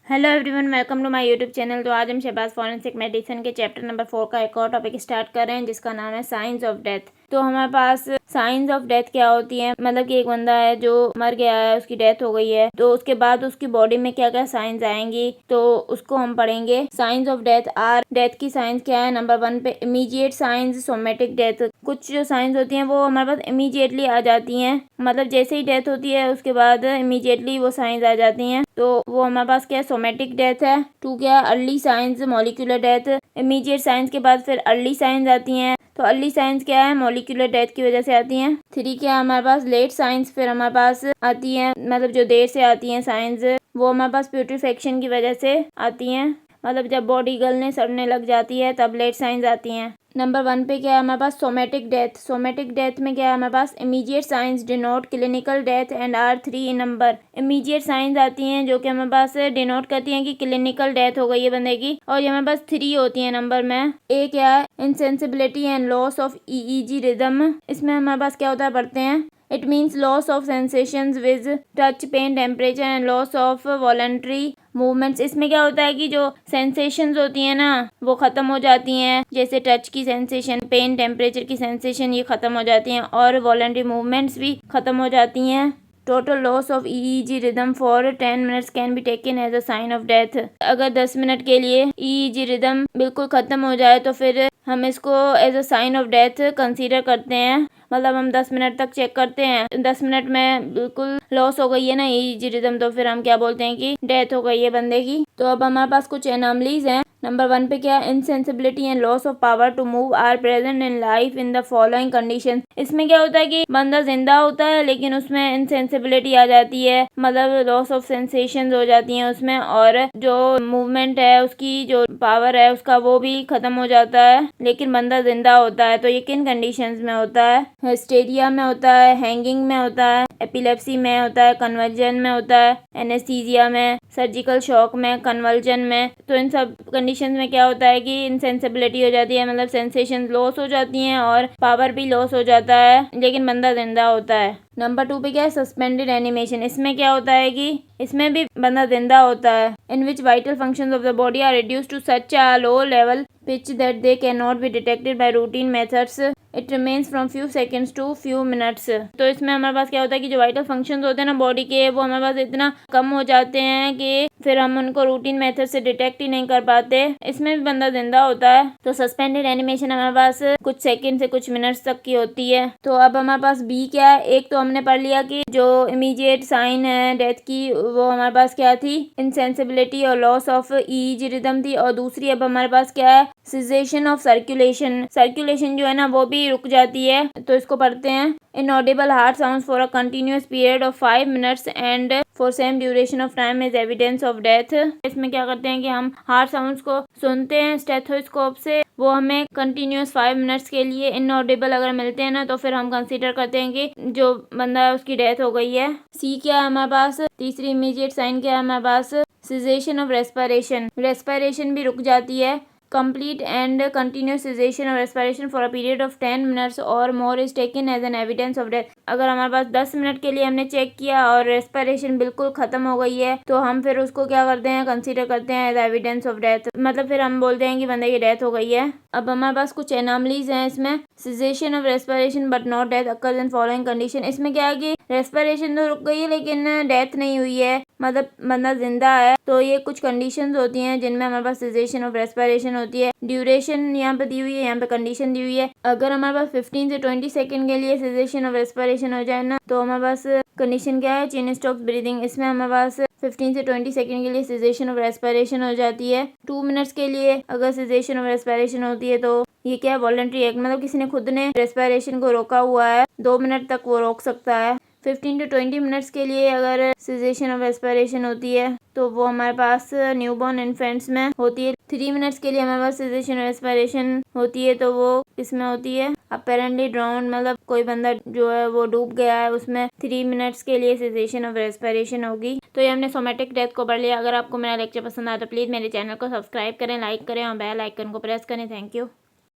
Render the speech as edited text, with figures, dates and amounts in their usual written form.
Hello everyone, welcome to my YouTube channel. तो आज हम शहबाज फॉरेंसिक मेडिसिन के चैप्टर नंबर 4 का एक और टॉपिक स्टार्ट कर रहे हैं, जिसका नाम है साइंस ऑफ डेथ। तो हमारे पास साइंस ऑफ डेथ क्या होती है, मतलब कि एक बंदा है जो मर गया है, उसकी डेथ हो गई है, तो उसके बाद उसकी बॉडी में क्या क्या साइंस आएंगी, तो उसको हम पढ़ेंगे। साइंस ऑफ डेथ आर, डेथ की साइंस क्या है। नंबर 1 पे इमीडिएट साइंस, सोमेटिक डेथ। कुछ जो साइंस होती हैं वो हमारे पास इमीडिएटली आ जाती हैं, मतलब जैसे ही डेथ होती है उसके बाद इमीडिएटली वो साइंस आ जाती हैं, तो वो हमारे पास क्या है, सोमेटिक डेथ है। 2 क्या है, early signs, molecular death. Immediate science के बाद फिर अर्ली साइंस आती हैं, तो अर्ली साइंस क्या है, मॉलिक्यूलर डेथ की वजह से आती हैं। 3 क्या है हमारे पास, लेट साइंस फिर हमारे पास आती है, मतलब जो देर से आती हैं साइंस, वो हमारे पास प्यूट्रिफेक्शन की वजह से आती हैं, मतलब जब बॉडी गलने सड़ने लग जाती है तब लेट साइंस आती हैं। नंबर 1 पे क्या है हमारे पास, सोमेटिक डेथ। सोमेटिक डेथ में क्या है हमारे पास, immediate signs denote clinical death and are 3 in number. Immediate signs आती हैं जो कि हमारे पास डिनोट करती हैं कि क्लिनिकल डेथ हो गई है बंदे की, और ये हमारे पास 3 होती हैं नंबर में। ए क्या है, insensibility and loss of EEG rhythm. इसमें हमारे पास क्या होता है, पढ़ते हैं। It means loss of sensations with touch, pain, temperature and loss of voluntary movements. इसमें क्या होता है कि जो सेंसेशंस होती हैं ना वो खत्म हो जाती हैं, जैसे टच की सेंसेशन, पेन, टेम्परेचर की सेंसेशन, ये खत्म हो जाती हैं, और वॉलंटरी मूवमेंट्स भी खत्म हो जाती हैं। Total loss of EEG rhythm for 10 minutes can be taken as a sign of death. अगर 10 मिनट के लिए ईईजी रिदम बिल्कुल खत्म हो जाए तो फिर हम इसको as a sign of death consider करते हैं। मतलब हम 10 मिनट तक चेक करते हैं, 10 मिनट में बिल्कुल लॉस हो गई है ना ईईजी रिदम, तो फिर हम क्या बोलते हैं कि डेथ हो गई है बंदे की। तो अब हमारे पास कुछ एनॉमलीज हैं। नंबर 1 पे क्या, insensibility and loss of power to move are present in life in the following condition. इसमें क्या होता है कि बंदा जिंदा होता है लेकिन उसमें इनसेंसिबिलिटी आ जाती है, मतलब लॉस ऑफ सेंसेशंस हो जाती हैं उसमें, और जो मूवमेंट है उसकी, जो पावर है उसका, वो भी खत्म हो जाता है, लेकिन बंदा जिंदा होता है। तो ये किन कंडीशंस में होता है, हिस्टेरिया में होता है, हैंगिंग में होता है, एपिलेप्सी में होता है, कन्वर्जन में होता है, एनेस्थीसिया में, सर्जिकल शॉक में, कन्वर्जन में। तो इन सब कंडीशन में क्या होता है कि इनसेंसिबिलिटी हो जाती है, मतलब सेंसेशन लॉस हो जाती हैं और पावर भी लॉस हो जाता है, लेकिन बंदा जिंदा होता है। नंबर 2 पे क्या है, सस्पेंडेड एनिमेशन। इसमें क्या होता है कि इसमें भी बंदा जिंदा होता है, in which vital functions of the body are reduced to such a low level pitch that they cannot be detected by routine methods. It remains from few seconds to few minutes. तो इसमें हमारे पास क्या होता है कि जो vital functions होते हैं ना बॉडी के, वो हमारे पास इतना कम हो जाते हैं कि फिर हम उनको रूटीन मेथड से डिटेक्ट ही नहीं कर पाते। इसमें भी बंदा जिंदा होता है। तो सस्पेंडेड एनिमेशन हमारे पास कुछ सेकंड से कुछ मिनट्स तक की होती है। तो अब हमारे पास बी क्या है, एक तो हमने पढ़ लिया कि जो इमीडिएट साइन है डेथ की, वो हमारे पास क्या थी, इनसेंसिबिलिटी और लॉस ऑफ ईईजी रिदम थी, और दूसरी अब हमारे पास क्या है, सिजेशन ऑफ सर्कुलेशन। सर्कुलेशन जो है ना वो भी रुक जाती है, तो इसको पढ़ते हैं। Inaudible heart sounds for a continuous period of 5 minutes and for same duration of time is evidence of death. इसमें क्या करते हैं कि हम हार्ट साउंड्स को सुनते हैं स्टेथोस्कोप से, वो हमें कंटिन्यूअस 5 मिनट्स के लिए इनऑडिबल अगर मिलते हैं ना, तो फिर हम कंसीडर करते हैं कि जो बंदा है उसकी डेथ हो गई है। सी क्या है हमारे पास, तीसरी इमीडिएट साइन क्या है हमारे पास, सिजेशन ऑफ रेस्पिरेशन। रेस्पिरेशन भी रुक जाती है। Complete and continuous cessation of respiration for a period of 10 minutes or more is taken as an evidence of death. अगर हमारे पास 10 मिनट के लिए हमने चेक किया और रेस्पिरेशन बिल्कुल खत्म हो गई है, तो हम फिर उसको क्या करते हैं, कंसीडर करते हैं एज एविडेंस ऑफ डेथ, मतलब फिर हम बोलते हैं कि बंदे की डेथ हो गई है। अब हमारे पास कुछ एनॉमलीज हैं इसमें। Caseation of respiration but not death occurs in following condition. इसमें क्या है कि रेस्पिरेशन तो रुक गई है लेकिन डेथ नहीं हुई है, मतलब बंदा जिंदा है। तो ये कुछ कंडीशंस होती हैं जिनमें हमारे पास सिजेशन ऑफ रेस्पिरेशन होती है। ड्यूरेशन यहाँ पे दी हुई है, यहाँ पे कंडीशन दी हुई है। अगर हमारे पास 15 से 20 सेकंड के लिए सिजेशन ऑफ रेस्पिरेशन हो जाए ना, तो हमारे पास कंडीशन क्या है, चेन स्टॉक्स ब्रीदिंग। इसमें हमारे पास 15 से 20 सेकंड के लिए सिजेशन ऑफ रेस्पिरेशन हो जाती है। 2 मिनट्स के लिए अगर सिजेशन ऑफ रेस्पिरेशन होती है तो ये क्या है, वॉलंटरी एक्ट, मतलब किसी ने खुद ने रेस्पिरेशन को रोका हुआ है, 2 मिनट तक वो रोक सकता है। 15 to 20 मिनट्स के लिए अगर सिजेशन ऑफ रेस्पिरेशन होती है तो वो हमारे पास न्यूबॉर्न इन्फेंट्स में होती है। 3 मिनट्स के लिए हमारे पास सिजेशन ऑफ रेस्पिरेशन होती है, तो वो इसमें होती है अपेरेंटली ड्राउन, मतलब कोई बंदा जो है वो डूब गया है, उसमें 3 मिनट्स के लिए सिजेशन ऑफ रेस्पिरेशन होगी। तो ये हमने सोमेटिक डेथ को पढ़ लिया। अगर आपको मेरा लेक्चर पसंद आया तो प्लीज़ मेरे चैनल को सब्सक्राइब करें, लाइक करें और बेल आइकन को प्रेस करें। Thank you.